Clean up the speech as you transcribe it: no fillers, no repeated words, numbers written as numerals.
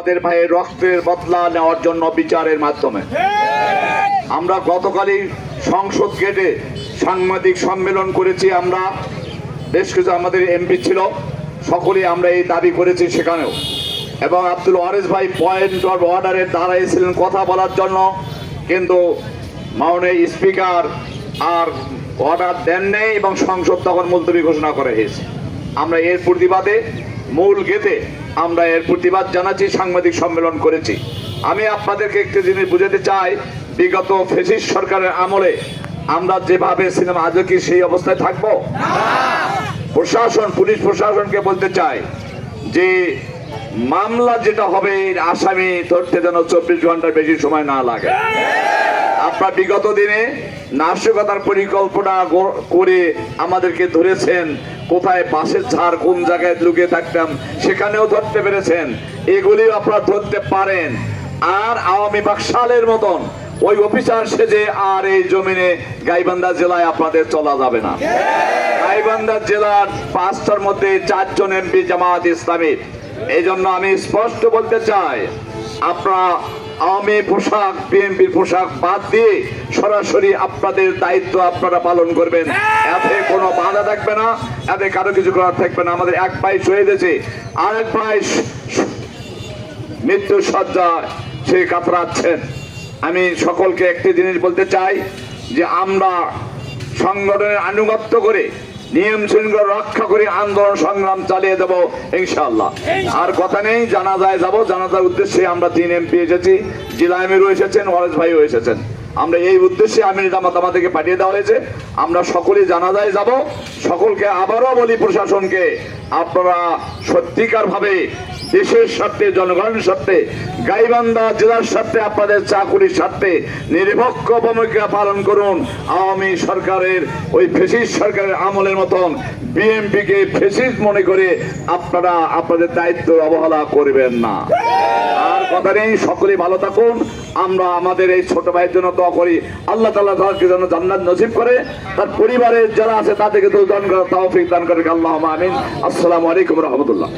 আমাদের ভাইয়ের রক্তের বদলা নেওয়ার জন্য বিচারের মাধ্যমে। আমরা গতকালই সংসদ গেটে সাংবাদিক সম্মেলন করেছি। আমরা বেশ কিছু আমাদের এমপি ছিল, সকলেই আমরা এই দাবি করেছি সেখানেও। এবং আব্দুল ওয়ারিস ভাই পয়েন্ট অফ অর্ডারে দাঁড়াইছিলেন কথা বলার জন্য, কিন্তু মাননীয় স্পিকার আর অর্ডার দেন নেই এবং সংসদ তখন মুলতবি ঘোষণা করা হয়েছে। আমরা এর প্রতিবাদে মূল গেটে আমরা এর প্রতিবাদ জানাচ্ছি, সাংবাদিক সম্মেলন করেছি। আমি আপনাদেরকে একটি জিনিস বুঝাতে চাই, বিগত ফ্যাসিস্ট সরকারের আমলে আমরা যেভাবে ছিলাম আজও কি সেই অবস্থায় থাকবো? প্রশাসন, পুলিশ প্রশাসনকে বলতে চাই যে মামলা যেটা হবে আসামি ধরতে যেন 24 ঘন্টার বেশি সময় না লাগে। আপনার বিগত দিনে নাশকতার পরিকল্পনা করে আমাদেরকে ধরেছেন, কোথায় বাসের ঝাড় কোন জায়গায় লুকিয়ে থাকতাম সেখানেও ধরতে পেরেছেন, এগুলিও আপনারা ধরতে পারেন। আর আওয়ামী বাকশালের মতন ওই অফিসার সেজে আর এই জমিনে গাইবান্ধা জেলায় আপনাদের চলা যাবে না। গাইবান্ধা জেলার 5টার মধ্যে 4 জন এমপি জামায়াত ইসলামীর। এই জন্য আমি স্পষ্ট বলতে চাই, আপনারা আওয়ামী পোশাক বিএনপির পোশাক বাদ দিয়ে সরাসরি আপনাদের দায়িত্ব আপনারা পালন করবেন। এতে কোনো বাধা থাকবে না, এতে কারো কিছু করার থাকবে না। আমাদের এক ভাই শহীদ হয়েছে, আরেক ভাই মৃত্যু সজ্জায় সে কাতরাচ্ছেন। আমি সকলকে একটি জিনিস বলতে চাই যে আমরা সংগঠনের আনুগত্য করে নিয়ম শৃঙ্খলা রক্ষা করে আন্দোলন সংগ্রাম চালিয়ে দেব ইনশাআল্লাহ। আর কথা নেই, জানাজায় যাব। জানাজার উদ্দেশ্যে আমরা 3 এমপি এসেছি, জেলা আমিরও এসেছেন, ওয়ারেস ভাইও এসেছেন। আমরা এই উদ্দেশ্যে আমির জামাত আমাদেরকে পাঠিয়ে দেওয়া হয়েছে, আমরা সকলেই জানাজায় যাব। সকলকে আবারও বলি, প্রশাসনকে আপনারা সত্যিকার ভাবে দেশের স্বার্থে, জনগণের স্বার্থে, গাইবান্ধা জেলার স্বার্থে, আপনাদের চাকুরির স্বার্থে নিরপেক্ষ ভূমিকা পালন করুন। আওয়ামী সরকারের ওই ফ্যাসিস্ট সরকারের আমলের মতন বিএনপিকে ফ্যাসিস্ট মনে করে আপনারা আপনাদের দায়িত্ব অবহেলা করবেন না। আর কথা নেই, সকলেই ভালো থাকুন। আমরা আমাদের এই ছোট ভাইয়ের জন্য দোয়া করি, আল্লাহ তাআলা তাকে যেন জান্নাত নসিব করে, তার পরিবারের যারা আছে তাদেরকে তৌফিক দান করে, আল্লাহুম্মা আমিন। আসসালামু আলাইকুম ওয়া রাহমাতুল্লাহ।